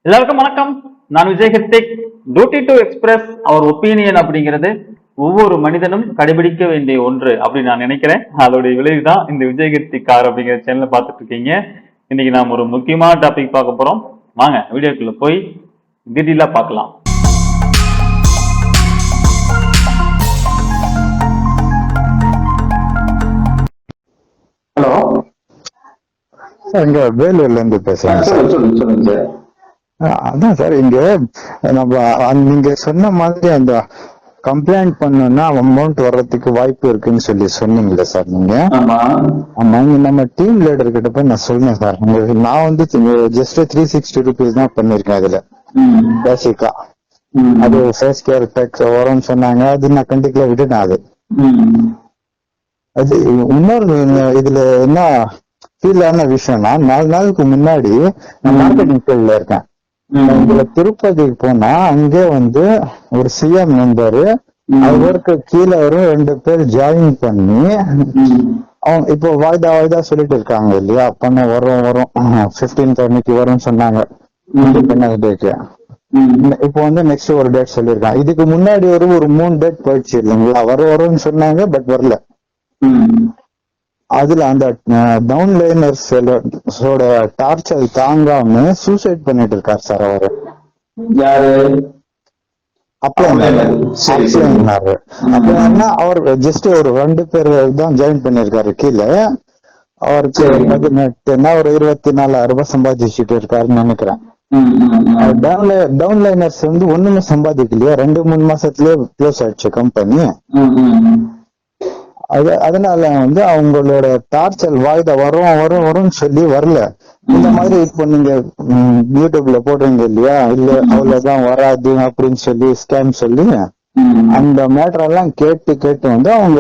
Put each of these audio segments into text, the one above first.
எல்லாருக்கும் வணக்கம். நான் Vijay Hrithik. Duty to express our opinion அப்படிங்கிறது ஒவ்வொரு மனிதனும் கடைபிடிக்க வேண்டிய ஒன்று அப்படின்னு நான் நினைக்கிறேன். அதோடைய விளைவுதான் இந்த விஜய் ஹிர்திக் கார் அப்படிங்கிற சேனல்ல பார்த்துட்டு இருக்கீங்க. இன்னைக்கு நாம் ஒரு முக்கியமான டாபிக் பார்க்க போறோம். வாங்க வீடியோக்குள்ள போய் டீட்டெயிலா பார்க்கலாம். ஹலோ, இங்க வேலூர்ல இருந்து பேசுறேன் சார். சொல்லுங்க சார். அதான் சார், இங்க நம்ம நீங்க சொன்ன மாதிரி அந்த கம்ப்ளைண்ட் பண்ணோம்னா அமௌண்ட் வர்றதுக்கு வாய்ப்பு இருக்குன்னு சொல்லி சொன்னீங்களே சார் நீங்க. ஆமா, இங்க நம்ம டீம் லீடர் கிட்ட போய் நான் சொன்னேன் சார். நான் வந்து ஜஸ்ட் 360 rupees தான் பண்ணிருக்கேன் அதுல பேசிக்கா. அது ஃபேஸ் கேர் டேக்ஸ் வரும்னு சொன்னாங்க. அது நான் கண்டிப்பா விட்டுட்டேன். அது இன்னொரு இதுல என்ன ஃபீல் ஆன விஷயம்னா, 4 நாளுக்கு முன்னாடி நான் மார்க்கெட்டிங் ஃபீல்ட்ல இருக்கேன். இதுல திருப்பதிக்கு போனா அங்கே வந்து ஒரு சிஎம் நம்பரு அவருக்கு கீழே வரும் 2 பேர் ஜாயின் பண்ணி அவங்க இப்போ வாய்தா சொல்லிட்டு இருக்காங்க இல்லையா, பண்ண வரும் 15th அன்னைக்கு வரும்னு சொன்னாங்க. இப்போ வந்து நெக்ஸ்ட் ஒரு டேட் சொல்லியிருக்காங்க. இதுக்கு முன்னாடி ஒரு 3 டேட் போயிடுச்சு இல்லைங்களா, வரும்னு சொன்னாங்க, பட் வரல. அதுல அந்த டவுன்லைனர்ஸோட டார்ச்சர் தாங்காம சூசைட் பண்ணிட்டு இருக்காரு சார் அவரு. யாரு? அப்படின்னா அவர் ஜஸ்ட் ஒரு 2 பேர் தான் ஜாயின் பண்ணிருக்காரு கீழே. அவருக்கு 18 ஒரு 24,000 ரூபாய் சம்பாதிச்சுட்டு இருக்காருன்னு நினைக்கிறேன். டவுன்லைனர்ஸ் வந்து ஒண்ணுமே சம்பாதிக்கலையா, 2-3 மாசத்துலயே க்ளோஸ் ஆயிடுச்சு கம்பெனி. அதனால வந்து அவங்களோட டார்ச்சர் வாய்தா வரும்னு சொல்லி வரல. இந்த மாதிரி இப்போ நீங்க யூடியூப்ல போடுறீங்க இல்லையா, இல்ல அவ்வளவுதான் வராது அப்படின்னு சொல்லி ஸ்கேம் சொல்லி அந்த மேட்டர் எல்லாம் கேட்டு வந்து அவங்க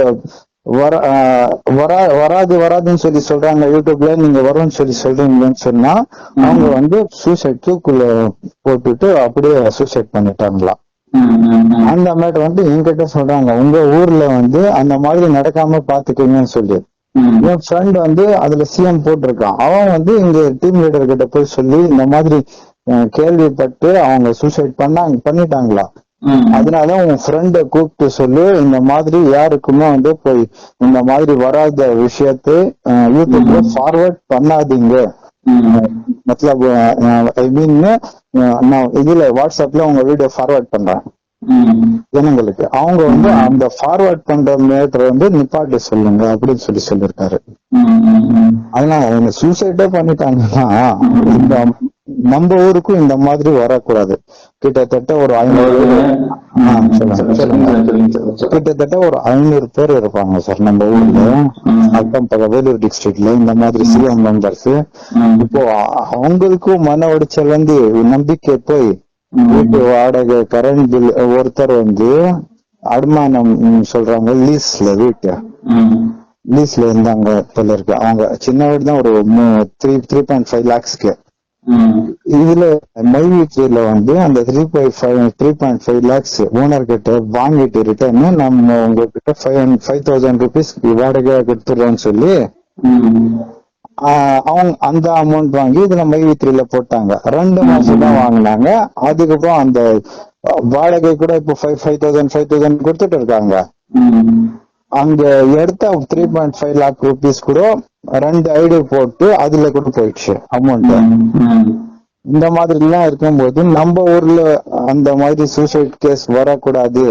வராதுன்னு சொல்லி சொல்றாங்க. யூடியூப்ல நீங்க வரும்னு சொல்லி சொல்றீங்கன்னு சொன்னா அவங்க வந்து சூசைட் தூக்குள்ள போட்டுட்டு அப்படியே சூசைட் பண்ணிட்டாங்களா. அந்த மேட்டர் வந்து என்கிட்ட சொல்றாங்க, உங்க ஊர்ல வந்து அந்த மாதிரி நடக்காம பாத்துக்கீங்கன்னு சொல்லி. என் ஃப்ரெண்ட் வந்து அதுல சிஎம் போட்டிருக்கான். அவன் வந்து இங்க டீம் லீடர் கிட்ட போய் சொல்லி இந்த மாதிரி கேள்விப்பட்டு அவங்க சூசைட் பண்ணிட்டாங்களா. அதனால உன் ஃப்ரெண்ட கூப்பிட்டு சொல்லி இந்த மாதிரி யாருக்குமே வந்து போய் இந்த மாதிரி வராத விஷயத்தை யூடியூப்ல ஃபார்வர்ட் பண்ணாதீங்க. மத்தலப் ஐ மீன் நான் இதுல வாட்ஸ்அப்ல உங்க வீடியோ ஃபார்வர்ட் பண்றேன் ஜனங்களுக்கு. அவங்க வந்து அந்த ஃபார்வர்ட் பண்ற மேட்டர் வந்து நிப்பாட்ட சொல்லுங்க அப்படின்னு சொல்லியிருக்காரு. அதனால அவங்க சூசைடே பண்ணிட்டாங்கன்னா இந்த நம்ம ஊருக்கும் இந்த மாதிரி வரக்கூடாது. கிட்டத்தட்ட ஒரு 500 பேர் இருப்பாங்க சார் நம்ம ஊர்ல. அக்கம் பக்கம் வேலூர் டிஸ்ட்ரிக்ட்ல இந்த மாதிரி சிஎம் மெம்பர்ஸ். இப்போ அவங்களுக்கும் மன உடைச்சல் வந்து நம்பிக்கை போய் வீட்டு வாடகை, கரண்ட் பில், ஒருத்தர் வந்து அடமானம் சொல்றாங்க, லீஸ்ல இருந்தாங்க போல இருக்கு. அவங்க சின்ன வீடு தான், ஒரு 3.5 lakhsக்கு. இதுல மைவிட்ல வந்து அந்த 3.5 lakhs ஓனர் கிட்ட வாங்கிட்டு ரிட்டர்ன் நம்ம உங்ககிட்ட 5,000 rupees வாடகையா கொடுத்துடுறோம்னு சொல்லி அவங்க அந்த அமௌண்ட் வாங்கி இதுல மைவித்ரியில போட்டாங்க. 2 மாசம் தான் வாங்கினாங்க. அதுக்கப்புறம் அந்த வாடகை கூட இப்போ 5,000 கொடுத்துட்டு இருக்காங்க. அங்க எடுத்த 3.5 lakh rupees கூட 2 ஐடி போட்டு அதுல கூட போயிடுச்சு அமௌண்ட். இந்த மாதிரி எல்லாம் இருக்கும்போது நம்ம ஊர்ல அந்த மாதிரி சூசைட் கேஸ் வரக்கூடாது.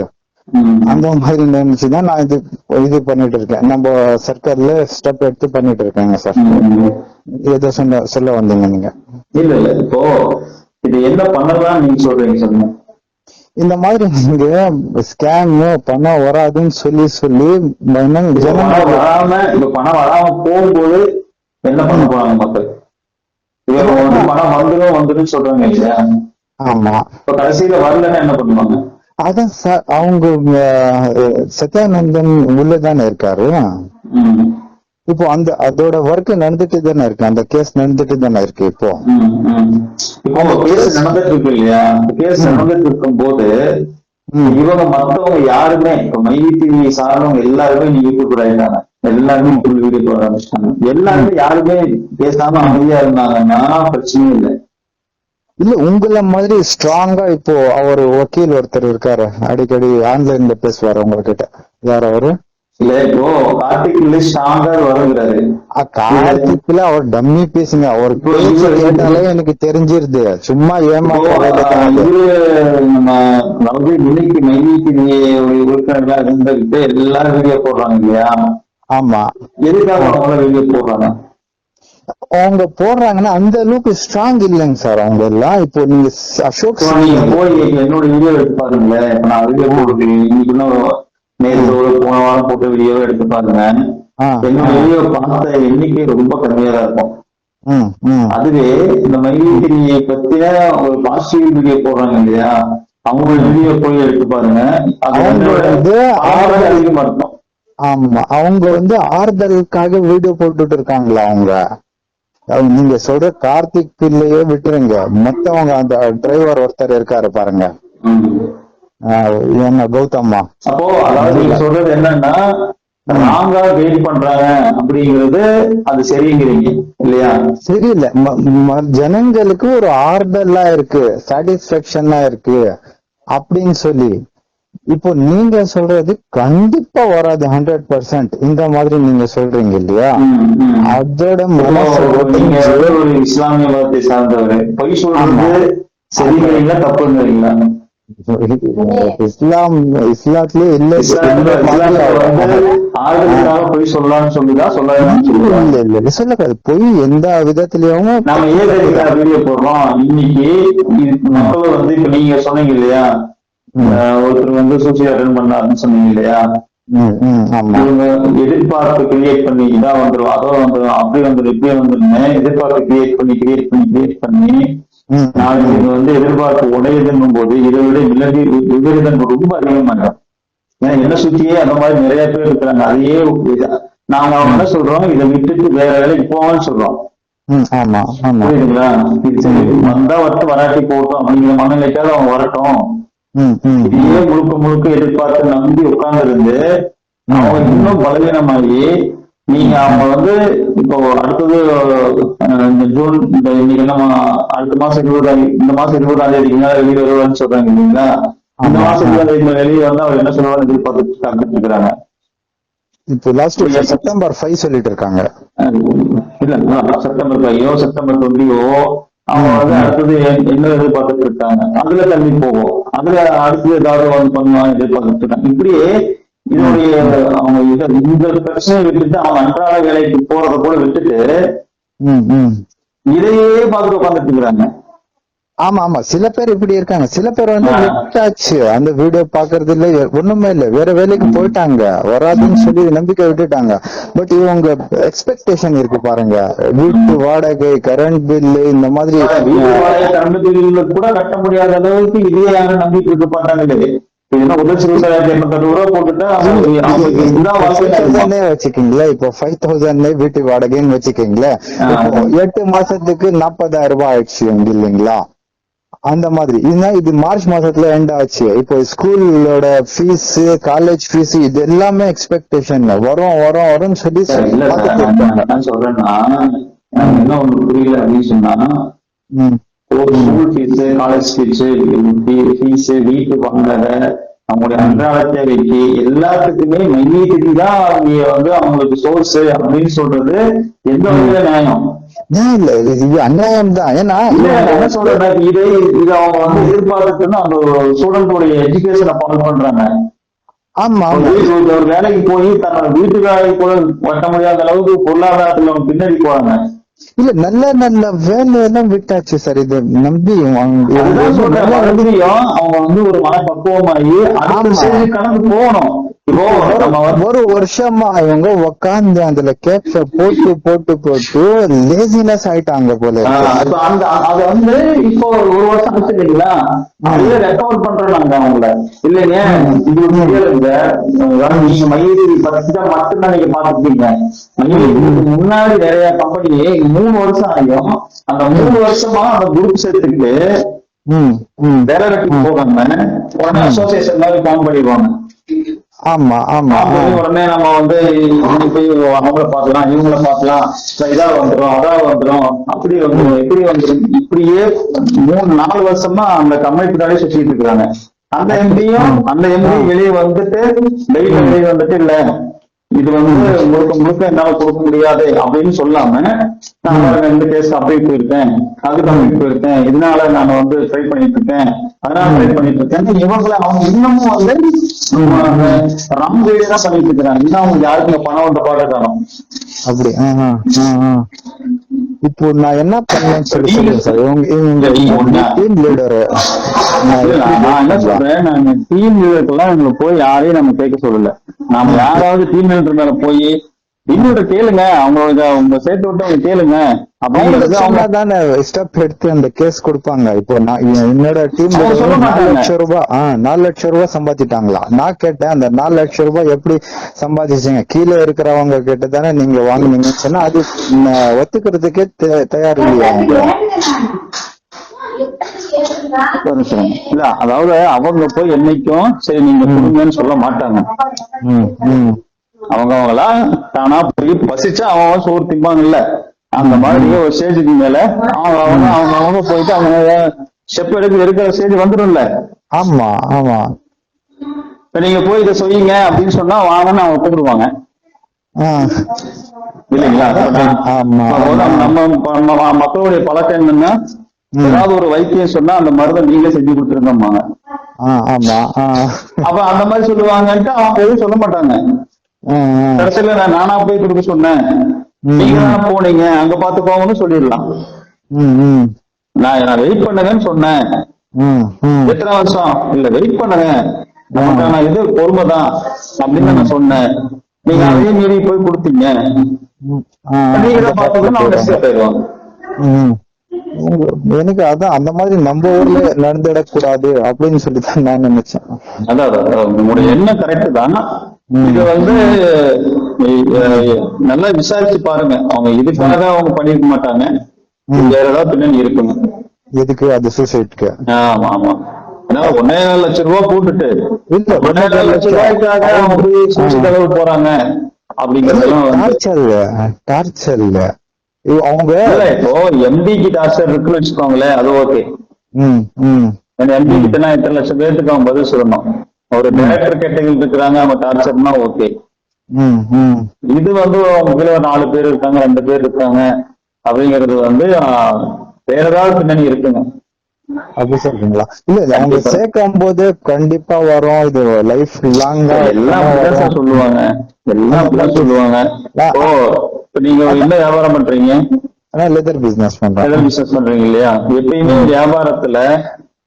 அந்த மாதிரி நினைச்சுதான் நான் இது பண்ணிட்டு இருக்கேன். நம்ம சர்க்கார்ல ஸ்டெப் எடுத்து பண்ணிட்டு இருக்காங்க சார். ஏதோ சொல்ல வந்தீங்க நீங்க? இல்ல இப்போ இது என்ன பண்ணலாம் நீங்க சொல்றீங்க? இந்த மாதிரி நீங்க ஸ்கேம் பணம் வராதுன்னு சொல்லி பணம் வராம போகும்போது என்ன பண்ண போறாங்க மக்கள்? பணம் வந்துடும் சொல்றாங்க இல்லையா? ஆமா. இப்ப கடைசியில வரலன்னா என்ன பண்ணுவாங்க? அதான் சார், அவங்க சத்யானந்தன் உள்ளதானே இருக்காரு. இப்போ அதோட ஒர்க் நடந்துட்டு தானே இருக்கு, அந்த கேஸ் நடந்துட்டு தானே இருக்கு. இப்போ கேஸ் நடந்துட்டு இருக்கு இல்லையா? கேஸ் நடந்துட்டு இருக்கும் போது இவங்க மத்தவங்க யாருமே, இப்ப மைவிடிவி சார்ந்தவங்க எல்லாருமே நீங்க கூப்பிடுறாங்க, எல்லாருமே வீடியோ போட ஆரம்பிச்சிட்டாங்க. எல்லாருமே யாருமே பேசாம அமைதியா இருந்தாங்கன்னா பிரச்சனையும் இல்லை. இல்ல உங்கள மாதிரி ஸ்ட்ராங்கா இப்போ அவர் வக்கீல் ஒருத்தர் இருக்காரு, அடிக்கடி ஆன்லைன்ல பேசுவாரு உங்ககிட்ட, யார் அவரு? இல்ல இப்போ கார்த்திக் ஸ்ட்ராங்கா வருங்கிறாரு. கார்த்திக்ல அவர் டம்மி பேசுங்க, அவர் பேச்சு கேட்டாலே எனக்கு தெரிஞ்சிருது, சும்மா ஏமாத்த. நம்ம அதாவது இன்னைக்கு மைக்கு உறுப்பினர்களா இருந்துகிட்டு எல்லாரும் வீடியோ போடுறாங்க இல்லையா? ஆமா. எதுக்காக அவங்க வீடியோ போடுறாங்க? அவங்க போடுறாங்கன்னா அந்த அளவுக்கு ஸ்ட்ராங் இல்லைங்க சார் அவங்க எல்லாம். இப்போ நீங்க அசோக் போய் என்னோட வீடியோ எடுத்து பாருங்களேன். இப்ப நான் வீடியோ போட்டு இன்னைக்கு நேற்று போன வாரம் போட்ட வீடியோ எடுத்து பாருங்க. என்னோட வீடியோ பார்த்த எண்ணிக்கை ரொம்ப கம்மியா தான் இருக்கும். அதுவே இந்த மைத்திரியை பத்தின ஒரு பாசிட்டிவ் வீடியோ போடுறாங்க இல்லையா, அவங்க வீடியோ போய் எடுத்து பாருங்க. அதிகமா இருக்கும். ஆமா, அவங்க வந்து ஆறுதலுக்காக வீடியோ போட்டுட்டு இருக்காங்களா அவங்க. நீங்க சொல்ற கார்த்திக் பிள்ளையே விட்டுருங்க, மத்தவங்க அந்த டிரைவர் ஒருத்தர் இருக்காரு பாருங்க, என்ன கௌதம்மா. அப்போ அதாவது நீங்க சொல்றது என்னன்னா ராங்கா கைட் பண்றாங்க அப்படிங்கிறது அது சரிங்கிறீங்க இல்லையா? சரியில்லை, ஜனங்களுக்கு ஒரு ஆறுதலா இருக்கு, சாட்டிஸ்பாக்சனா இருக்கு அப்படின்னு சொல்லி. இப்போ நீங்க சொல்றது கண்டிப்பா வராது 100%. இந்த மாதிரி நீங்க சொல்றீங்க இல்லையா, அதோட மனசு ஒரு இஸ்லாமிய மதத்தை சார்ந்தவர் பொய் சொல்றது சரிங்களா தப்புங்கிறீங்களா? இஸ்லாத்திலே இல்ல, பொய் சொல்லலாம்னு சொல்லுதான் சொல்லக்கூடாது. பொய் எந்த விதத்திலயும் நம்ம ஏன் வீடியோ போடுறோம். இன்னைக்கு மக்கள் வந்து இப்ப நீங்க சொன்னீங்க இல்லையா, ஒருத்தர் வந்து சூசைட் அட்டெண்ட் பண்ணாருன்னு சொன்னீங்க இல்லையா, இவங்க எதிர்பார்ப்பு கிரியேட் பண்ணி இதான் வந்துடும் அதோ வந்துடும் அப்படி வந்துடும் இப்படி வந்துருன்னு எதிர்பார்ப்பு கிரியேட் பண்ணி நாளைக்கு இது வந்து எதிர்பார்ப்பு உடையதுன்னும் போது இதை விட விபரீதம் ரொம்ப அதிகமாகும். ஏன்னா என்ன சுத்தியே அந்த மாதிரி நிறைய பேர் இருக்கிறாங்க. அதையே நாங்க அவங்க என்ன சொல்றோம், இதை விட்டுட்டு வேற வேலைக்கு போவான்னு சொல்றோம். புரியுதுங்களா? வந்தா வரட்டு வராட்டி போட்டோம் அப்படிங்கிற மனநிலைக்காக அவங்க வரட்டும். இதையே முழுக்க எதிர்பார்த்து நம்பி உட்கார்ந்து இருந்து அவங்க இன்னும் பலவீனமாகி நீங்க அவங்க வந்து இப்போ அடுத்தது இந்த ஜூன் இன்னைக்கு என்ன அடுத்த மாசம் 20 இந்த மாசம் 20ஆம் தேதிக்கு மேல வெளியே வருவான்னு சொல்றாங்க இல்லைங்களா? இந்த மாசம் 20ஆம் தேதி வெளியே வந்து அவர் என்ன சொல்லுவாரு எதிர்பார்த்து காத்துட்டு இருக்கிறாங்க. இப்போ லாஸ்ட் செப்டம்பர் 5 சொல்லிட்டு இருக்காங்க. இல்ல செப்டம்பர் 5 செப்டம்பர் 20 அவங்க வந்து அடுத்தது என்ன எதிர்பார்த்துட்டு இருக்காங்க. அதுல தள்ளி போகும். அதுல அடுத்தது ஏதாவது வந்து பண்ணுவாங்க எதிர்பார்த்துட்டு இருக்காங்க. இப்படியே இதனுடைய அவங்க இந்த பிரச்சனையை விட்டுட்டு அவங்க அன்றாட வேலைக்கு போறத கூட விட்டுட்டு இதையே பார்த்துட்டு உட்காந்துட்டு இருக்கிறாங்க. ஆமா, சில பேர் இப்படி இருக்காங்க. சில பேர் வந்து விட்டாச்சு, அந்த வீடியோ பாக்குறது இல்ல, ஒண்ணுமே இல்ல, வேற வேலைக்கு போயிட்டாங்க, வராதுன்னு சொல்லி நம்பிக்கை விட்டுட்டாங்க. பட் இவங்க எக்ஸ்பெக்டேஷன் இருக்கு பாருங்க, வீட்டு வாடகை, கரண்ட் பில்லு, இந்த மாதிரி கரண்ட் பில்லு கூட கட்ட முடியாத அளவுக்கு இதே யாரும் நம்பிக்கை இருக்க மாட்டாங்களே. வச்சுக்கீங்களா, இப்போ 5,000 வீட்டு வாடகைன்னு வச்சுக்கீங்களா, 8 மாசத்துக்கு 40,000 ரூபாய் ஆயிடுச்சு இல்லைங்களா? அந்த மாதிரி இது மார்ச் மாசத்துல எண்ட் ஆச்சு. இப்போ ஸ்கூலோட ஃபீஸ், காலேஜ் ஃபீஸ், இது எல்லாமே எக்ஸ்பெக்டேஷன் வரும் சொல்லி சொல்றேன்னா என்ன ஒண்ணு புரியல அப்படின்னு சொன்னா, ஸ்கூல் ஃபீஸ், காலேஜ் ஃபீஸ், வீட்டு வாடகை, அவங்களுடைய அன்றாட தேவைக்கு எல்லாத்துக்குமே மையத்துக்கு தான் அவங்க வந்து அவங்களுக்கு சோர்ஸ் அப்படின்னு சொல்றது எந்த வகையில நியாயம்? இல்ல, இது அநியாயம் தான். ஏன்னா என்ன சொல்றேன், இது அவங்க வந்து எதிர்பார்த்துன்னு அந்த ஸ்டூடெண்டோடைய எஜுகேஷனை ஃபாலோ பண்றாங்க. ஆமா, ஒரு வேலைக்கு போய் தன்னோட வீட்டு வேலைக்கு கூட வட்ட முடியாத அளவுக்கு பொருளாதாரத்துல அவங்க பின்னாடி போறாங்க. இல்ல, நல்ல வேலையெல்லாம் விட்டாச்சு சார். இது நம்பி அவங்க வந்து ஒரு மனப்பக்குவமாயி கணக்கு போகணும். இப்போ ஒரு வருஷமா இவங்க உக்காந்து அதுல கேப்ச போட்டு லேசினஸ் ஆயிட்டாங்க போல. அத வந்து இப்போ ஒரு வருஷம் ஆச்சு இல்லைங்களா, அதுல ரெக்கவர் பண்றோம் நாங்க அவங்கள. இல்லைங்க, இது நீங்க மையத்தை மட்டும்தான் நீங்க பாத்துருக்கீங்க. மையத்துக்கு முன்னாடி நிறைய கம்பெனி 3 வருஷம் ஆகியும் அந்த 3 வருஷமா அந்த குரூப் சேர்த்துக்கிட்டு வேலை வெட்டிக்கு போகாம உடனே அசோசியேஷன் மாதிரி ஃபார்ம் பண்ணிடுவாங்க. ஆமா ஆமா உடனே நம்ம வந்து போய் அவங்கள பாக்கலாம் இவங்கள பாக்கலாம் இதா வந்துடும் அதா வந்துடும் அப்படி வந்துடும் எப்படி வந்துடும் இப்படியே 3-4 வருஷமா அந்த கம்மைப்பின்னாலே சுத்திட்டு இருக்காங்க. அந்த எம்பி வெளியே வந்துட்டு வெளியே வந்துட்டு இல்ல இது வந்து முழுக்க என்னால கொடுக்க முடியாது அப்படின்னு சொல்லாம நான் 2 கேஸ் அப்படி போயிருக்கேன் அதுக்கு அப்படி போயிருக்கேன் இதனால நான் வந்து ட்ரை பண்ணிட்டு இருக்கேன் அதனால ட்ரை பண்ணிட்டு இருக்கேன் இவங்களை அவங்க இன்னமும் வந்து ராங் கைடு தான் பண்ணிட்டு இருக்கிறாங்க. இன்னும் அவங்க யாருக்குங்க பணம் வந்த பாட காணும் அப்படி. இப்போ நான் என்ன பண்ணேன்னு சொல்லி சொல்லுங்க சார். டீம் லீடர் நான் என்ன சொல்றேன், நாங்க டீம் லீடருக்கெல்லாம் எங்களை போய் யாரையும் நம்ம கேட்க சொல்லல. நாம யாராவது டீம் லீடர் மேல போய் இன்னொரு கேளுங்க அவங்களுக்கு உங்க சேர்த்து விட்டு அவங்க கேளுங்க அப்படிங்கிறது அவங்க தானே ஸ்டெப் எடுத்து அந்த கேஸ் கொடுப்பாங்க. இப்போ நான் என்னோட டீம் 4 லட்சம் ரூபாய் 4 லட்சம் ரூபாய் சம்பாதிட்டாங்களா நான் கேட்டேன். அந்த 4 லட்சம் ரூபாய் எப்படி சம்பாதிச்சீங்க கீழே இருக்கிறவங்க கிட்ட தானே நீங்க வாங்குனீங்கன்னு சொன்னா அது ஒத்துக்கிறதுக்கே தயார் இல்லையா? இல்ல அதாவது அவங்க போய் என்னைக்கும் சரி நீங்க கொடுங்கன்னு சொல்ல மாட்டாங்க. அவங்களா தானா போய் பசிச்சா அவன் சோறு திம்பாங்கல்ல அந்த மாதிரி ஒரு ஸ்டேஜுக்கு மேல அவங்க போயிட்டு அவங்க ஸ்டெப் எடுக்கிற ஸ்டேஜ் வந்துடும்ல. ஆமா ஆமா இப்ப நீங்க போய் இதை செய்யுங்க அப்படின்னு சொன்னா வாங்கன்னு அவங்க ஒத்துக்கிடுவாங்க இல்லைங்களா? நம்ம மக்களுடைய பழக்கம் என்னன்னா ஏதாவது ஒரு வைத்தியம் சொன்னா அந்த மருந்தை நீங்களே செஞ்சு கொடுத்துருந்தோம்பாங்க. அப்ப அந்த மாதிரி சொல்லுவாங்கன்ட்டு அவங்க எதுவும் சொல்ல மாட்டாங்க. கடைசியில நானா போய் கொடுக்க சொன்னேன் நீங்க தானே போனீங்க அங்க பாத்துக்கோங்கன்னு சொல்லிடலாம். நான் வெயிட் பண்ணுங்கன்னு சொன்னேன் எத்தனை வருஷம் இல்ல வெயிட் பண்ணுங்க நமக்கான இது பொறுமைதான் அப்படின்னு நான் சொன்னேன். நீங்க அதையும் மீறி போய் கொடுத்தீங்க நீங்க தான் பாத்துக்கணும் அவங்க நெக்ஸ்ட் போயிடுவாங்க. எனக்கு அதான் அந்த மாதிரி நம்ம ஊர்ல நடந்துடக்கூடாது அப்படின்னு சொல்லிதான் நான் நினைச்சேன். அதான் உங்களுடைய எண்ணம் கரெக்ட் தான். இது வந்து நல்லா விசாரிச்சு பாருங்க. அவங்க இதுக்காக அவங்க பண்ணிருக்க மாட்டாங்க. வேற ஏதாவது பின்னணி இருக்குங்க. எதுக்கு அது சூசைட்க்கு? ஆமா ஆமா. ஏன்னா 1.5 லட்சம் ரூபாய் போட்டுட்டு 1.5 லட்சம் ரூபாய்க்காக அவங்க போய் சூசைட் போறாங்க அப்படிங்கறதெல்லாம் டார்ச்சர் இல்ல. அவங்க இப்போ எம்பிக்கு டார்ச்சர் இருக்குன்னு வச்சுக்கோங்களேன் அது ஓகே. எம்பி கிட்ட எத்தனை லட்சம் பேருக்கு அவங்க பதில் சொல்லணும். ஒரு டைரக்டர் கேட்டகரி இருக்கிறாங்க அவங்க டார்ச்சர்னா ஓகே. இது வந்து அவங்க கீழே 4 பேர் இருக்காங்க 2 பேர் இருக்காங்க அப்படிங்கிறது வந்து வேற ஏதாவது பின்னணி இருக்குங்க. அப்படி சொல்றீங்களா? இல்ல அவங்க சேர்க்கும் போது கண்டிப்பா வரும் இது லைஃப் லாங்கா எல்லாம் சொல்லுவாங்க எல்லாம் சொல்லுவாங்க. ஓ இப்ப நீங்க என்ன வியாபாரம் பண்றீங்க? லெதர் பிசினஸ் பண்றீங்க இல்லையா? எப்பயுமே வியாபாரத்துல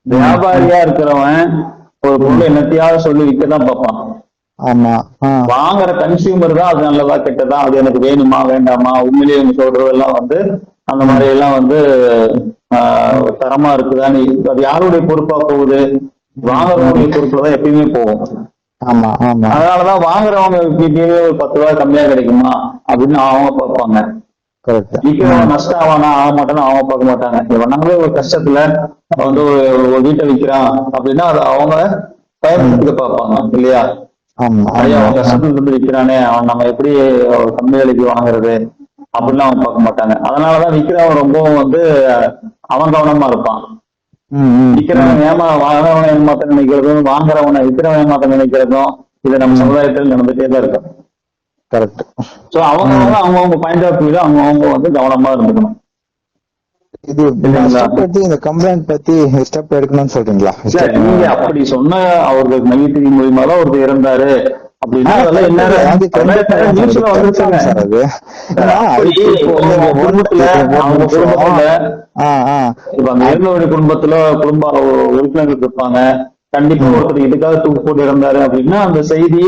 வியாபாரியா இருக்கிறவன் ஒரு பொருள் என்னத்தையாவது சொல்லி விற்கதான் பார்ப்பான். ஆமா வாங்குற கன்சியூமர் தான் அது நல்லதா கெட்டதா அது எனக்கு வேணுமா வேண்டாமா உண்மையிலேயே இவங்க சொல்றதெல்லாம் வந்து அந்த மாதிரி எல்லாம் வந்து தரமா இருக்குதான்னு அது யாருடைய பொறுப்பா போகுது? வாங்குறவங்களுடைய பொறுப்புல தான் எப்பயுமே போகும். ஆமா ஆமா. அதனாலதான் வாங்குறவங்க ஒரு 10 ரூபாய் கம்மியா கிடைக்குமா அப்படின்னு அவங்க பார்ப்பாங்க. நஷ்டம் ஆவானா ஆக மாட்டான்னு அவங்க பார்க்க மாட்டாங்க. எவனாலும் ஒரு கஷ்டத்துல வந்து ஒரு வீட்டை விற்கிறான் அப்படின்னா அது அவங்க பயன்படுத்திக்க பார்ப்பாங்க இல்லையா? அவன் கஷ்டத்துல இருந்து விற்கிறானே அவன் நம்ம எப்படி கம்மி விலைக்கு வாங்குறது அப்படின்னு அவங்க பார்க்க மாட்டாங்க. அதனாலதான் விற்கிறவன் ரொம்பவும் வந்து அவன் கவனமா இருப்பான். விற்கிறவன் வாங்குறவனை ஏமாத்த நினைக்கிறதும் வாங்குறவனை விற்கிறவன் ஏமாத்த நினைக்கிறதும் இது நம்ம சமுதாயத்தில் நடந்துட்டே தான் இருக்கும். கரெக்ட். சோ அவங்க பாயிண்ட் ஆஃப் வியூல அவங்க வந்து கவனமா இருந்துக்கணும். இது இந்த கம்ப்ளைண்ட் பத்தி ஸ்டெப் எடுக்கணும்னு சொல்றீங்களா? நீங்க அப்படி சொன்ன அவர்களுக்கு நகைத்தறி மூலியமா தான் ஒருத்தர் இறந்தாரு அப்படின்னா அதெல்லாம் என்ன நியூஸ்ல வந்துருக்காங்க சார். அது குடும்பத்துல குடும்ப உறுப்பினர்கள் இருப்பாங்க. கண்டிப்பா ஒருத்தர் இதுக்காக தூக்கு போட்டு இறந்தாரு அப்படின்னா அந்த செய்தி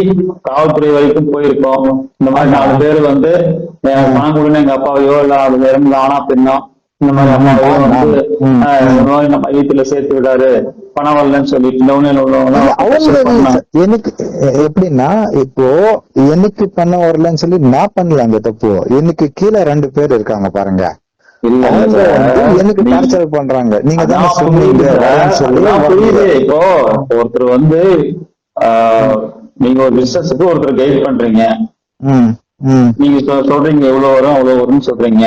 காவல்துறை வரைக்கும் போயிருக்கோம். இந்த மாதிரி 4 பேர் வந்து பணம் கொடுன்னு எங்க அப்பாவையோ இல்ல அது இறந்து ஆனா பெண்ணோ இந்த மாதிரி அம்மாவையோ வந்து நோய் நம்ம வீட்டுல சேர்த்து விடாரு பணம் வரலன்னு சொல்லிட்டு எனக்கு எப்படின்னா இப்போ எனக்கு பண்ண வரலன்னு சொல்லி நான் பண்ணல அந்த தப்பு. எனக்கு கீழே 2 பேர் இருக்காங்க பாருங்க. எனக்கு டார்ச்சர் பண்றாங்க. நீங்க தான் சொன்னீங்க. இப்போ ஒருத்தர் வந்து நீங்க ஒரு பிசினஸுக்கு ஒருத்தர் கைட் பண்றீங்க, ம் ம் நீங்க சொல்றீங்க எவ்வளவு வரும் அவ்வளவு வரும்னு சொல்றீங்க.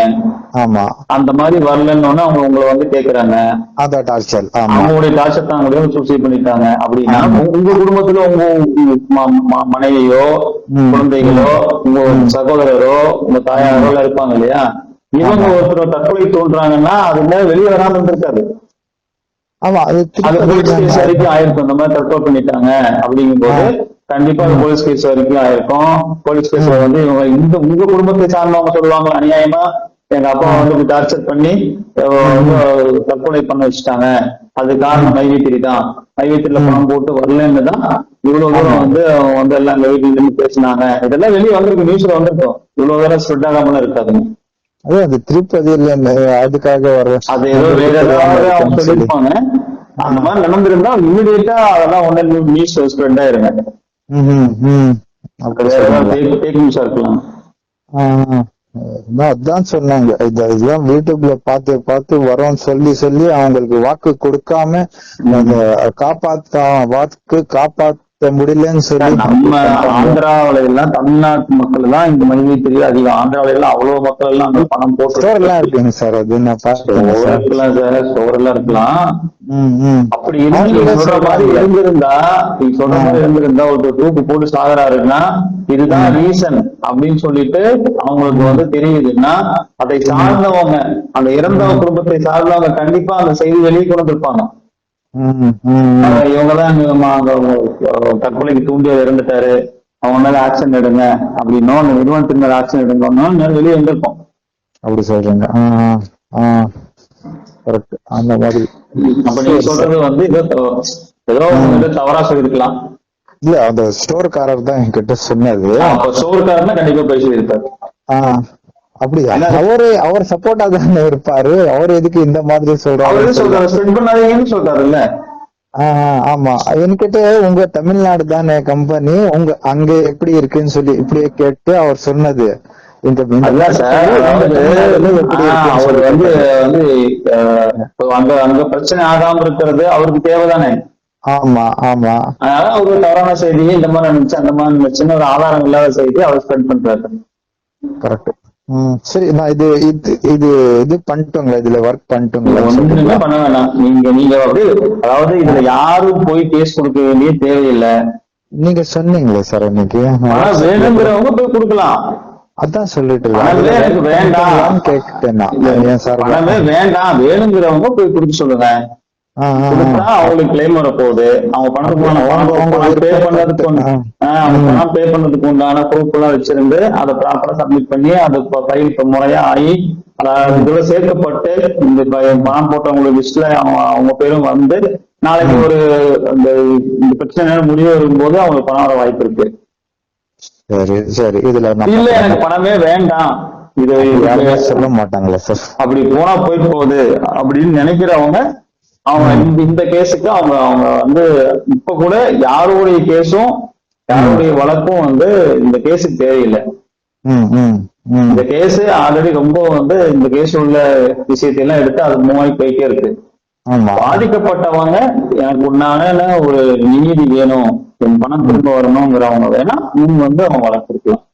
ஆமா, அந்த மாதிரி வரலன்னு அவங்க உங்களை வந்து கேக்குறாங்க, அதான் டார்ச்சர். ஆமா அவங்களுடைய டார்ச்சர் அவங்களையும் சூசைட் பண்ணிட்டாங்க அப்படின்னா, ஆமா. உங்க குடும்பத்துல உங்க மனைவியோ ம், குழந்தைகளோ உங்க சகோதரரோ உங்க தாயாரோ எல்லாம் இருப்பாங்க இல்லையா, இவங்க ஆமா. ஒருத்தர் தற்கொலை தோன்றாங்கன்னா அதுல வெளியே வராம இருந்திருக்காது. ஆமா, அது அது போலீஸ் கேஸ் திருப்பதி வரைக்கும் ஆயிருக்கும். இந்த மாதிரி தற்கொலை பண்ணிட்டாங்க அப்படிங்கும்போது கண்டிப்பா அது போலீஸ் கேஸ் வரைக்கும் ஆயிருக்கும். போலீஸ் கேஸ்ல வந்து இவங்க இந்த உங்க குடும்பத்தை சார்ந்தவங்க சொல்லுவாங்க, அநியாயமா எங்க அப்பா வந்து டார்ச்சர் பண்ணி வந்து தற்கொலை பண்ண வச்சுட்டாங்க, அது காரணம் மைவேத்திரி தான், மைவேத்திரில பணம் போட்டு வரலன்னு தான் இவ்வளவு தூரம் வந்து அவங்க வந்து எல்லாம் எங்க வீட்டுல இருந்து பேசினாங்க. இதெல்லாம் வெளியே வந்திருக்கு, நியூஸ்ல வந்திருக்கும். இவ்வளவு தூரம் ஸ்ப்ரெட் ஆகாம இருக்காதுங்க. அது திருப்பதியில அதுக்காக வர அது ஏதோ வேற ஏதாவது அவங்க சொல்லியிருப்பாங்க. அந்த மாதிரி நடந்திருந்தா இமிடியேட்டா அதெல்லாம் ஒண்ணு நியூஸ் ஸ்ப்ரெட் ஆயிருங்க. வேற ஏதாவது ஃபேக் நியூஸா இருக்கலாம். அதான் சொன்னாங்க, இதெல்லாம் யூடியூப்ல பார்த்து பார்த்து வரோம்னு சொல்லி சொல்லி அவங்களுக்கு வாக்கு கொடுக்காம வாக்கு காப்பாத்த முடியலன்னு சொல்லி. நம்ம ஆந்திராவில எல்லாம் தமிழ்நாட்டு மக்கள் தான் இந்த மைவேத்திரி அதிகம். ஆந்திராவில எல்லாம் அவ்வளவு மக்கள் எல்லாம் அங்க பணம் போட்டு எல்லாம் இருக்குங்க சார். அது நான் பார்த்தேன் சார். ஸ்டோர் எல்லாம் இருக்கலாம். அப்படி இருந்து நீங்க சொல்ற மாதிரி இருந்திருந்தா ஒரு தூக்கு போட்டு சாகுறாருன்னா இதுதான் ரீசன் அப்படின்னு சொல்லிட்டு அவங்களுக்கு வந்து தெரியுதுன்னா, அதை சார்ந்தவங்க அந்த இறந்தவங்க குடும்பத்தை சார்ந்தவங்க கண்டிப்பா அந்த செய்தி வெளியே கொண்டு வந்திருப்பாங்க. இவங்கதான் தற்கொலைக்கு தூண்டிய இறந்துட்டாரு, அவங்க மேல ஆக்ஷன் எடுங்க அப்படின்னோ, அந்த நிறுவனத்தின் மேல ஆக்ஷன் எடுங்க வெளியே வந்திருப்போம். அப்படி சொல்றீங்க. கரெக்ட். அந்த மாதிரி அப்ப நீங்க சொல்றது வந்து ஏதோ தவறா சொல்லிருக்கலாம். இல்ல, அந்த ஸ்டோர்காரர் தான் என்கிட்ட சொன்னது. ஸ்டோர்காரர்னா கண்டிப்பா பேசி இருப்பாரு. அப்படியா? அவர் சப்போர்ட்டா தானே இருப்பாரு. அவர் எதுக்கு இந்த மாதிரி சொல்றாருல்ல? ஆமா, என்கிட்ட உங்க தமிழ்நாடு தானே கம்பெனி, உங்க அங்க எப்படி இருக்குன்னு சொல்லி இப்படியே கேட்டு அவர் சொன்னது. அவர் வந்து அங்க பிரச்சனை ஆகாம இருக்கிறது அவருக்கு தேவைதானே. ஆமா ஆமா. அதனால அவரு தவறான செய்தியை இந்த மாதிரி நினைச்சு அந்த மாதிரி நினைச்சுன்னு ஒரு ஆதாரம் இல்லாத செய்தி அவர் ஸ்ப்ரெட் பண்றாரு. கரெக்ட். சரி, நான் இது பண்ணிட்டோங்களா? இதுல ஒர்க் பண்ணிட்டோங்களா? ஒண்ணுமே பண்ண வேணாம். நீங்க அப்படி, அதாவது இதுல யாரும் போய் கேஸ் கொடுக்க வேண்டிய தேவையில்லை. நீங்க சொன்னீங்களே சார் இன்னைக்கு, வேணுங்கிறவங்க போய் கொடுக்கலாம். அதான் சொல்லிட்டு எனக்கு வேண்டாம் கேட்டேன் சார். பணமே வேண்டாம், வேணுங்கிறவங்க போய் கொடுக்க சொல்லுங்க. அவங்களுக்கு கிளைம் வரப்போகுது. அவங்க பணத்துக்கு பே பண்றதுக்கு உண்டான ப்ரூஃப் எல்லாம் வச்சிருந்து அதை ப்ராப்பரா சப்மிட் பண்ணி அது ஃபைல் முறையா ஆகி இதோட சேர்க்கப்பட்டு இந்த பணம் போட்டவங்களுக்கு லிஸ்ட்ல அவங்க பேரும் வந்து நாளைக்கு ஒரு இந்த பிரச்சனை முடிவு வரும்போது அவங்களுக்கு பணம் வர வாய்ப்பு இருக்கு. சரி சரி. இதுல இல்ல எனக்கு பணமே வேண்டாம், இது சொல்ல மாட்டாங்களா சார்? அப்படி போனா போய் போகுது அப்படின்னு நினைக்கிறவங்க அவங்க இந்த கேஸுக்கு அவங்க வந்து இப்ப கூட யாருடைய கேஸும் யாருடைய வழக்கும் வந்து இந்த கேஸுக்கு தேவையில்லை. இந்த கேஸ் ஆல்ரெடி ரொம்ப வந்து இந்த கேஸ் உள்ள விஷயத்தையெல்லாம் எடுத்து அது மூவாய் போயிட்டே இருக்கு. பாதிக்கப்பட்டவங்க எனக்கு உண்டான ஒரு நீதி வேணும், என் பணம் திரும்ப வரணுங்கிறவங்க வேணா வந்து அவங்க வளர்த்துருக்கலாம்.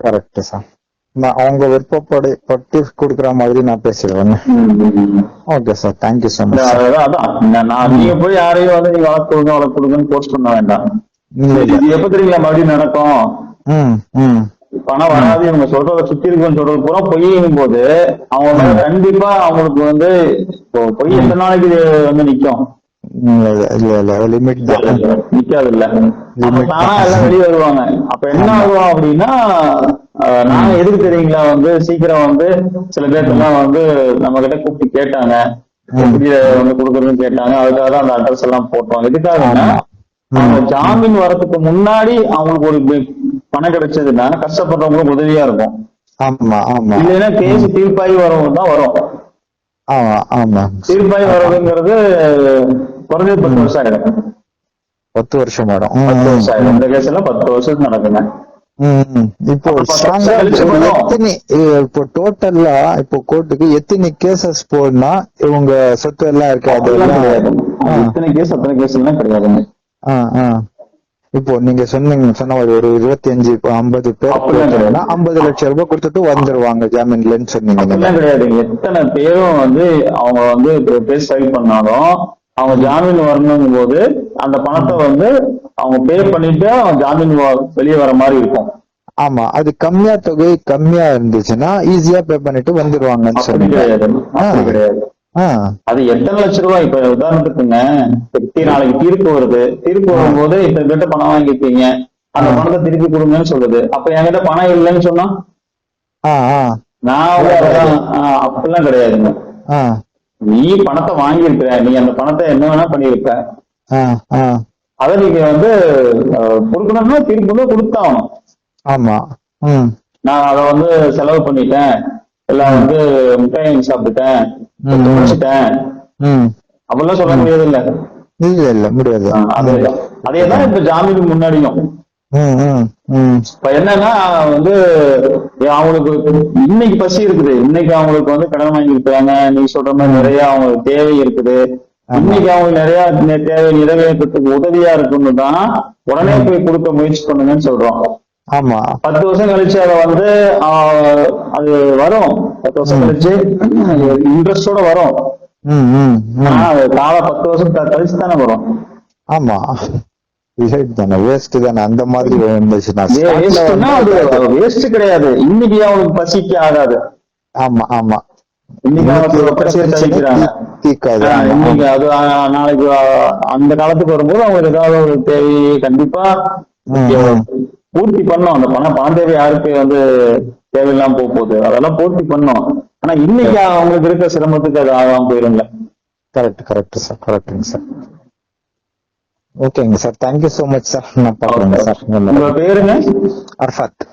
Correct sir. நான் அவங்க விருப்பப்பட்டு கொடுக்குற மாதிரி நான் பேசிடுவேன். Okay sir, thank you so much. அதான் நீங்க போய் யாரையும் வந்து நீங்க வளர்த்து கொடுங்கன்னு போஸ்ட் பண்ண வேண்டாம். இது எப்ப தெரியுங்களா மறுபடியும் நடக்கும்? பணம் வராது இவங்க சொல்றத சுத்தி இருக்குன்னு சொல்றது பூரா பொய்யும் போது அவங்க கண்டிப்பா அவங்களுக்கு வந்து பொய் எத்தனை நாளைக்கு வந்து நிக்கும்? நிக்காது இல்ல, தானா எல்லாம் வெளியே வருவாங்க. அப்ப என்ன ஆகும் அப்படின்னா, நாங்க எதுக்கு தெரியுங்களா வந்து சீக்கிரம் வந்து சில பேர்லாம் வந்து நம்ம கிட்ட கூப்பிட்டு கேட்டாங்க, எப்படி வந்து கொடுக்குறதுன்னு கேட்டாங்க. அதுக்காக தான் அந்த அட்ரஸ் எல்லாம் போட்டோம். எதுக்காகன்னா அவங்க ஜாமீன் வரதுக்கு முன்னாடி அவங்களுக்கு ஒரு பணம் கிடைச்சதுன்னா கஷ்டப்படுறவங்களுக்கு உதவியா இருக்கும். இல்லைன்னா கேஸ் தீர்ப்பாகி வரவங்க தான் வரும். தீர்ப்பாகி வர்றதுங்கிறது குறைஞ்சது 10 வருஷம் ஆயிடும். 10 வருஷம் ஆயிடும். 10 வருஷம் ஆயிடும். இந்த கேஸ் எல்லாம் 10 வருஷம் நடக்குங்க. இப்போ இப்போ டோட்டலா இப்போ கோர்ட்டுக்கு எத்தனை கேசஸ் போனா இவங்க சொத்து எல்லாம் இருக்காது? எத்தனை கேஸ் அத்தனை கேஸ் எல்லாம் கிடையாதுங்க. இப்போ நீங்க சொன்ன ஒரு 25 50 பேர் அப்படிலாம் கிடையாது. 50 லட்சம் ரூபாய் கொடுத்துட்டு வந்துருவாங்க ஜாமீன்லன்னு சொன்னீங்க நீங்க. அப்படிலாம் கிடையாது. எத்தனை பேரும் வந்து அவங்க வந்து கேஸ் ஃபைல் பண்ணாலும் அவங்க ஜாமீன் வரணும் போது அந்த பணத்தை வந்து அவங்க பே பண்ணிட்டு ஜாமீன் வெளியே வர மாதிரி இருக்கும். ஆமா, அது தொகை கம்மியா இருந்துச்சுன்னா ஈஸியா பே பண்ணிட்டு வந்துருவாங்கன்னு அப்படி சொன்னீங்க. கிடையாது, அப்படி கிடையாது. அது எத்தனை லட்சம் ரூபாய், இப்ப உதாரணத்துக்குங்க, நாளைக்கு தீர்ப்பு வருது, தீர்ப்பு வரும்போது இத்தனை கிட்ட பணம் வாங்கிருக்கீங்க, அந்த பணத்தை திருப்பி கொடுங்கன்னு சொல்லுது. அப்ப என்கிட்ட பணம் இல்லைன்னு சொன்னா நான் அப்படிலாம் கிடையாதுங்க. நீ பணத்தை வாங்கியிருக்கிற, நீ அந்த பணத்தை என்ன வேணா பண்ணிருக்க, அதை நீங்க வந்து கொடுக்கணும்னா திருப்பி தான் கொடுத்தாகணும். ஆமா, நான் அதை வந்து செலவு பண்ணிட்டேன், எல்லாம் வந்து மிட்டாய் வாங்கி சாப்பிட்டுட்டேன், தொலைச்சிட்டேன் அப்படிலாம் சொல்ல முடியாது. இல்ல முடியாது. அதேதான் இப்ப ஜாமீனுக்கு முன்னாடியும் இப்ப என்னன்னா வந்து அவங்களுக்கு இன்னைக்கு பசி இருக்குது, இன்னைக்கு அவங்களுக்கு வந்து கடன் வாங்கி இருக்காங்க, நீ சொல்ற மாதிரி நிறைய அவங்களுக்கு தேவை இருக்குது, இன்னைக்கு அவங்களுக்கு நிறைய தேவை நிறைவேற்றத்துக்கு உதவியா இருக்குன்னு தான் உடனே போய் கொடுக்க முயற்சி பண்ணுங்கன்னு சொல்றோம். ஆமா, 10 வருஷம் கழிச்சு அதை வந்து அது வரும், 10 வருஷம் கழிச்சு இன்ட்ரெஸ்டோட வரும். கால 10 வருஷம் கழிச்சு தானே வரும். ஆமா, வேஸ்ட் தானே அந்த மாதிரி இருந்துச்சுன்னா. வேஸ்ட் கிடையாது, இன்னைக்கு அவனுக்கு பசிக்கு ஆகாது. ஆமா ஆமா, இன்னைக்கு இன்னைக்கு அது நாளைக்கு அந்த காலத்துக்கு வரும்போது அவங்களுக்கு ஏதாவது ஒரு தேவையை கண்டிப்பா பூர்த்தி பண்ணும். அந்த பணம் தேவை யாருக்கு வந்து தேவையில்லாம போகுது, அதெல்லாம் பூர்த்தி பண்ணும். ஆனா இன்னைக்கு அவங்களுக்கு இருக்க சிரமத்துக்கு அது ஆகாம போயிருங்க. கரெக்ட் சார், கரெக்டுங்க சார். ஓகேங்க sir, thank you so much sir. நான் பாக்குறேங்க சார். உங்க பேருங்க? அர்ஃபாத்.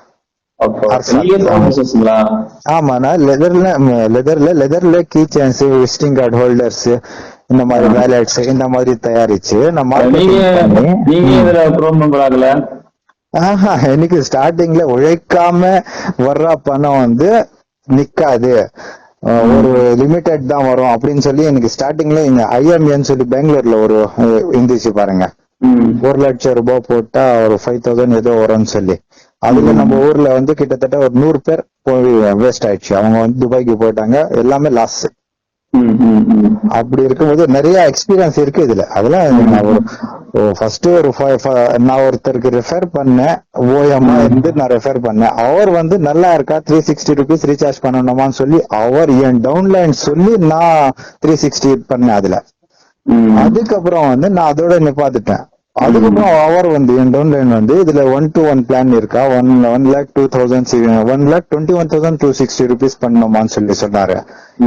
ஆமா, நான் லெதர்ல key chains, visiting card holders, இந்த மாதிரி வேலட்ஸ் இந்த மாதிரி தயாரிச்சு நம்ம எனக்கு ஸ்டார்டிங்ல உழைக்காம வர்ற பணம் வந்து நிக்காது, ஒரு லிமிடெட் தான் வரும் அப்படின்னு சொல்லி எனக்கு ஸ்டார்டிங்ல இங்க ஐஎம்ஏன்னு சொல்லி பெங்களூர்ல ஒரு இருந்துச்சு பாருங்க. 1 லட்சம் ரூபாய் போட்டா ஒரு 5,000 ஏதோ வரும்னு சொல்லி, அதுல நம்ம ஊர்ல வந்து கிட்டத்தட்ட ஒரு 100 பேர் போய் வேஸ்ட் ஆயிடுச்சு. அவங்க வந்து துபாய்க்கு போயிட்டாங்க, எல்லாமே லாஸ். அப்படி இருக்கும்போது நிறைய எக்ஸ்பீரியன்ஸ் இருக்கு இதுல. அதெல்லாம் நான் ஃபர்ஸ்ட் நான் ஒருத்தருக்கு ரெஃபர் பண்ணேன், ஓஎம்மா இருந்து நான் ரெஃபர் பண்ணேன். அவர் வந்து நல்லா இருக்கா, 360 rupees ரீசார்ஜ் பண்ணணுமான்னு சொல்லி அவர் என் டவுன்லைன் சொல்லி நான் 360 பண்ணேன் அதுல. அதுக்கப்புறம் வந்து நான் அதோட நிப்பாத்துட்டேன். அதுக்கப்புறம் அவர் வந்து என் டவுன்லைன் வந்து இதுல 1-to-1 பிளான் இருக்கா, 1,21,260 rupees பண்ணணுமான்னு சொல்லி சொன்னாரு.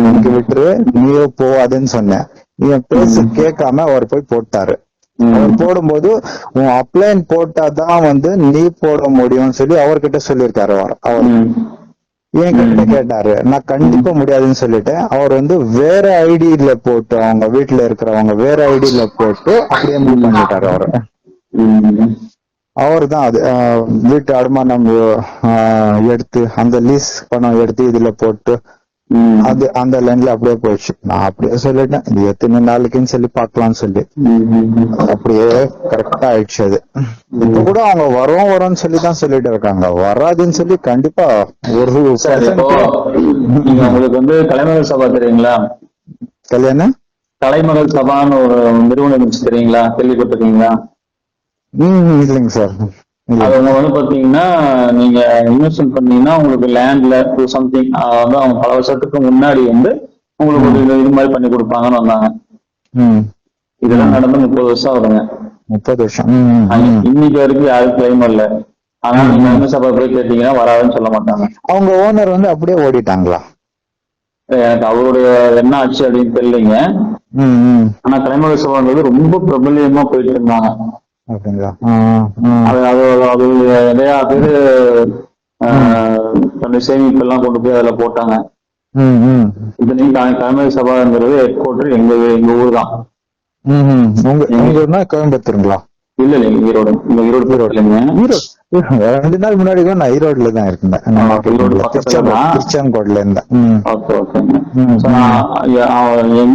எனக்கு விட்டுரு, நீயோ போவாதுன்னு சொன்னேன். என் பேச கேட்காம அவர் போய் போட்டாரு. அவர் போடும்போது உன் அப்ளைன் போட்டாதான் வந்து நீ போட முடியும்னு சொல்லி அவர்கிட்ட சொல்லியிருக்காரு. அவர் என்கிட்ட கேட்டாரு, நான் கண்டிப்பா முடியாதுன்னு சொல்லிட்டேன். அவர் வந்து வேற ஐடியில போட்டு, அவங்க வீட்டுல இருக்கிறவங்க வேற ஐடியில போட்டு அப்படியே மூவ் பண்ணிட்டாரு. அவரு தான் அது வீட்டு அடமானம் எடுத்து அந்த லீஸ் பணம் எடுத்து இதுல போட்டு அது அந்த லைன்ல அப்படியே போயிடுச்சு. நான் அப்படியே சொல்லிட்டேன், இது எத்தனை நாளைக்குன்னு சொல்லி பாக்கலாம்னு சொல்லி அப்படியே கரெக்டா ஆயிடுச்சு. அது இப்ப கூட அவங்க வரும்னு சொல்லி தான் சொல்லிட்டு இருக்காங்க, வராதுன்னு சொல்லி கண்டிப்பா ஒரு உங்களுக்கு வந்து கலைமகள் சபா தெரியுங்களா? கல்யாணம் கலைமகள் சபான்னு ஒரு நிறுவனம் தெரியுங்களா, கேள்விப்பட்டிருக்கீங்களா? இல்லைங்க சார். அது வந்து பாத்தீங்கன்னா நீங்க இன்வெஸ்ட்மெண்ட் பண்ணீங்கன்னா உங்களுக்கு லேண்ட்ல சம்திங் வந்து அவங்க பல வருஷத்துக்கு முன்னாடி வந்து உங்களுக்கு ஒரு இது மாதிரி பண்ணி கொடுப்பாங்கன்னு வந்தாங்க. இதெல்லாம் நடந்து 30 வருஷம் ஆகுதுங்க. 30 வருஷம் இன்னைக்கு வரைக்கும் யாரும் கிளைம் இல்ல. ஆனா நீங்க சபை போய் கேட்டீங்கன்னா வராதுன்னு சொல்ல மாட்டாங்க. அவங்க ஓனர் வந்து அப்படியே ஓடிட்டாங்களா? எனக்கு அவருடைய என்ன ஆச்சு அப்படின்னு தெரியலைங்க. ஆனா கலைமகள் சபாங்கிறது ரொம்ப பிரபல்யமா போயிட்டு இருந்தாங்க. அது நிறைய பேரு தன்னுடைய சேமிப்பு எல்லாம் கொண்டு போய் அதுல போட்டாங்க. இப்ப நீங்க கலைமகள் சபாங்கிறது ஹெட் குவார்டர் எங்க ஊர் தான். கோயம்புத்தூருங்களா? இல்ல இல்லைங்க, ஈரோடு. ஈரோடு இல்லைங்க, 2 நாள் முன்னாடி தான் நான் ஈரோடுல தான் இருந்தேன். திருச்செங்கோடுல இருந்தேன்.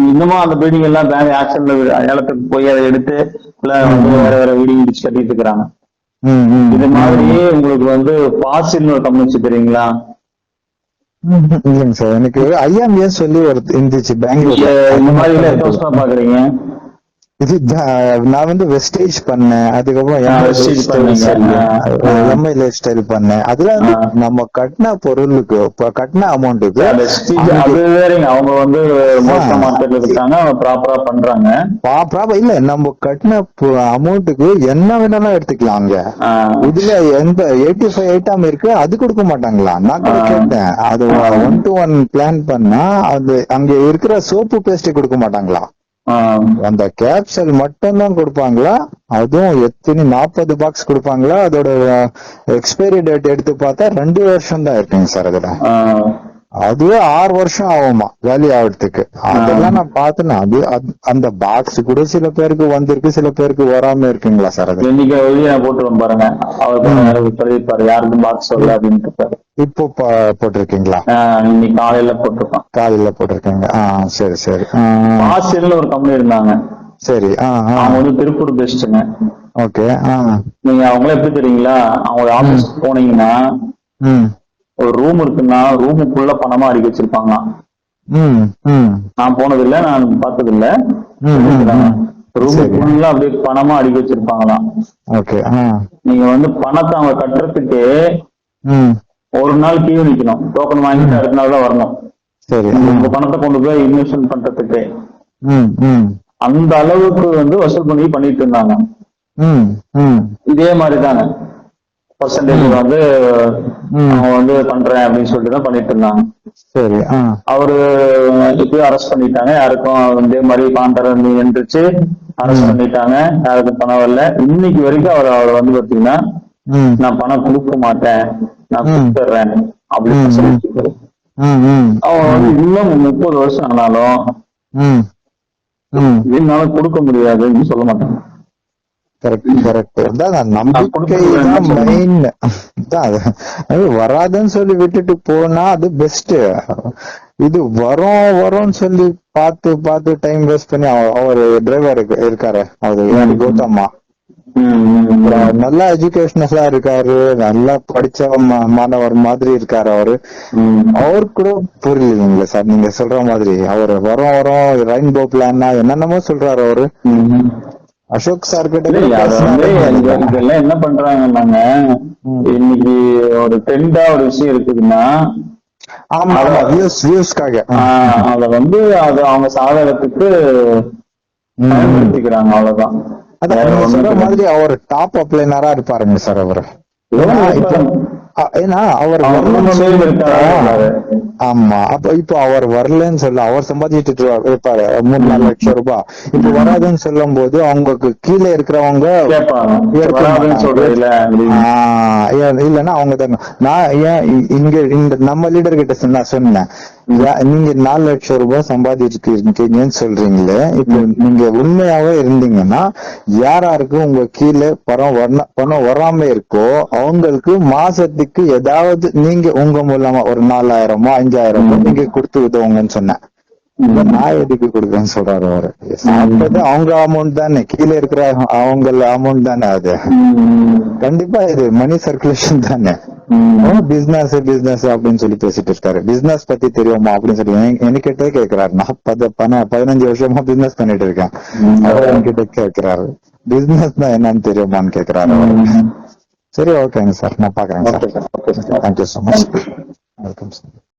இன்னமும் அந்த பில்டிங் எல்லாம் பேங்க் ஆக்ஷன்ல ஏலத்துக்கு போய் அதை எடுத்து வேற வேற வீடு இடிச்சு கட்டிட்டு இருக்கிறாங்க. இது மாதிரியே உங்களுக்கு வந்து பாசில்னு ஒரு கம்பெனி வச்சு தெரியுங்களா? இல்லைங்க சார், எனக்கு ஐஎம்எஸ் சொல்லி ஒரு இருந்துச்சு பெங்களூர்ல. இந்த மாதிரி எல்லாம் எத்தனை வருஷமா பாக்குறீங்க? இது நான் வந்து வெஸ்டேஜ் பண்ணேன், அதுக்கப்புறம் எம்ஐ லைஃப் ஸ்டைல் பண்ணேன். அதுல வந்து நம்ம கட்டின பொருளுக்கு கட்டின அமௌண்ட்டுக்கு அது வேறங்க, அவங்க வந்து மார்க்கெட்ல இருக்காங்க, ப்ராப்பரா பண்றாங்க. ப்ராப்பர் இல்ல, நம்ம கட்டின அமௌண்ட்டுக்கு என்ன வேணாலும் எடுத்துக்கலாம். அங்க இதுல எந்த 85 ஐட்டம் இருக்கு, அது கொடுக்க மாட்டாங்களா? நான் கூட கேட்டேன். அது 1-to-1 பிளான் பண்ணா அது அங்க இருக்கிற சோப்பு பேஸ்ட் கொடுக்க மாட்டாங்களா? அந்த கேப்சல் மட்டும் தான் கொடுப்பாங்களா? அதுவும் எத்தனை 40 பாக்ஸ் கொடுப்பாங்களா? அதோட எக்ஸ்பைரி டேட் எடுத்து பார்த்தா 2 வருஷம் தான் இருக்குங்க சார். அதுல அதுவே 6 வருஷம் ஆகுமா வேலி ஆகிறதுக்கு. அதெல்லாம் நான் பார்த்தேன்னா அது அந்த பாக்ஸ் கூட சில பேருக்கு வந்திருக்கு, சில பேருக்கு வராம இருக்குங்களா சார்? அது இன்னைக்கு வெளியே போட்டு பாருங்க, அவர் சொல்லிருப்பாரு யாருக்கும் பாக்ஸ் வரல அப்படின்ட்டு. இப்போ போட்டிருக்கீங்களா? இன்னைக்கு காலையில போட்டிருக்கோம். காலையில போட்டிருக்கீங்க. சரி சரி. பாசில்னு ஒரு கம்பெனி இருந்தாங்க. சரி. அவங்க வந்து திருப்பூர் பெஸ்ட்ங்க. ஓகே. நீங்க அவங்கள எப்படி தெரியுங்களா? அவங்க ஆபீஸ் போனீங்கன்னா ஒரு ரூம் இருக்குன்னா ரூமுக்குள்ள பணமா அடிக்க வச்சிருப்பாங்க. நான் போனது இல்ல, நான் பார்த்தது இல்ல. ரூமுக்குள்ள அப்படியே பணமா அடிக்க வச்சிருப்பாங்களாம். ஓகே. நீங்க வந்து பணத்தை அவங்க கட்டுறதுக்கு ஒரு நாள் கீழே நிக்கணும், டோக்கன் வாங்கிட்டு அடுத்த நாள் தான் வரணும். சரி. உங்க பணத்தை கொண்டு போய் இன்வெஸ்ட்மெண்ட் பண்றதுக்கு அந்த அளவுக்கு வந்து வசூல் பண்ணிட்டு இருந்தாங்க. இதே மாதிரிதாங்க பர்சன்டேஜ் வந்து அவங்க வந்து பண்றேன் அப்படின்னு சொல்லிட்டு தான் பண்ணிட்டு இருந்தாங்க. சரி. அவரு இப்பயும் அரெஸ்ட் பண்ணிட்டாங்க. யாருக்கும் இதே மாதிரி பாண்டர் எந்திரிச்சு அரெஸ்ட் பண்ணிட்டாங்க. யாருக்கும் பணம் வரல. இன்னைக்கு வரைக்கும் அவர் வந்து பாத்தீங்கன்னா நான் பணம் கொடுக்க மாட்டேன், நான் கொடுத்துறேன் அப்படின்னு சொல்லிட்டு அவன் வந்து இன்னும் 30 வருஷம் ஆனாலும் என்னால கொடுக்க முடியாதுன்னு சொல்ல மாட்டாங்க. வராதுன்னு சொல்லி விட்டுட்டு போனா அது பெஸ்ட். இது வரும்னு சொல்லி பார்த்து டைம் வேஸ்ட் பண்ணி அவர் டிரைவர் இருக்காரு, அவரு கௌதம்மா, நல்லா எஜுகேஷனலா இருக்காரு, நல்லா படிச்ச மாணவர் மாதிரி இருக்காரு. அவரு கூட புரியலீங்களா சார் நீங்க சொல்ற மாதிரி? அவரு வரும் ரெயின்போ பிளான்னா என்னென்னமோ சொல்றாரு அவரு. அசோக் சார் கிட்ட எல்லாம் என்ன பண்றாங்கன்னாங்க, இன்னைக்கு ஒரு ட்ரெண்டா ஒரு விஷயம் இருக்குதுன்னா அத வந்து அது அவங்க சாதகத்துக்கு பயன்படுத்திக்கிறாங்க, அவ்வளவுதான். சொல்ற மாதிரி அவர் டாப் அப்ளைனரா இருப்பாருங்க சார் அவரு. ஏன்னா அவர் ஆமா, அப்ப இப்போ அவர் வரலன்னு சொல்ல அவர் சம்பாதிச்சுட்டு இருப்பாரு 3-4 லட்சம் ரூபாய். இப்ப வராதுன்னு சொல்லும் போது அவங்களுக்கு கீழே இருக்கிறவங்க இல்லன்னா அவங்க தான். நான் ஏன் இங்க இந்த நம்ம லீடர் கிட்ட நான் சொன்னேன், நீங்க 4 லட்சம் ரூபாய் சம்பாதிச்சிருக்கீங்கன்னு சொல்றீங்களே, இப்ப நீங்க உண்மையாவே இருந்தீங்கன்னா யாராருக்கு உங்க கீழே பணம் வராம இருக்கோ அவங்களுக்கு மாசத்துக்கு ஏதாவது நீங்க உங்க மூலமா ஒரு 4000 5000 நீங்க கொடுத்து உதவுங்கன்னு சொன்னேன். நான் எதுக்கு கொடுக்கன்னு சொல்றாரு அவரு. சாப்பிட்டது அவங்க அமௌண்ட் தானே, கீழே இருக்கிற அவங்க அமௌண்ட் தானே. அது கண்டிப்பா இது மணி சர்க்குலேஷன் தானே. பிசினஸ் அப்படின்னு சொல்லி பேசிட்டு இருக்காரு. பிசினஸ் பத்தி தெரியுமா அப்படின்னு சொல்லி என்கிட்ட கேக்குறாரு. நான் 15 வருஷமா பிசினஸ் பண்ணிட்டு இருக்கேன். அவர் என்கிட்ட கேக்குறாரு பிசினஸ் தான் என்னன்னு தெரியுமான்னு கேக்குறாரு அவரு. சரி, ஓகேங்க சார், நான் பாக்குறேன் sir. Thank you so much. Welcome sir.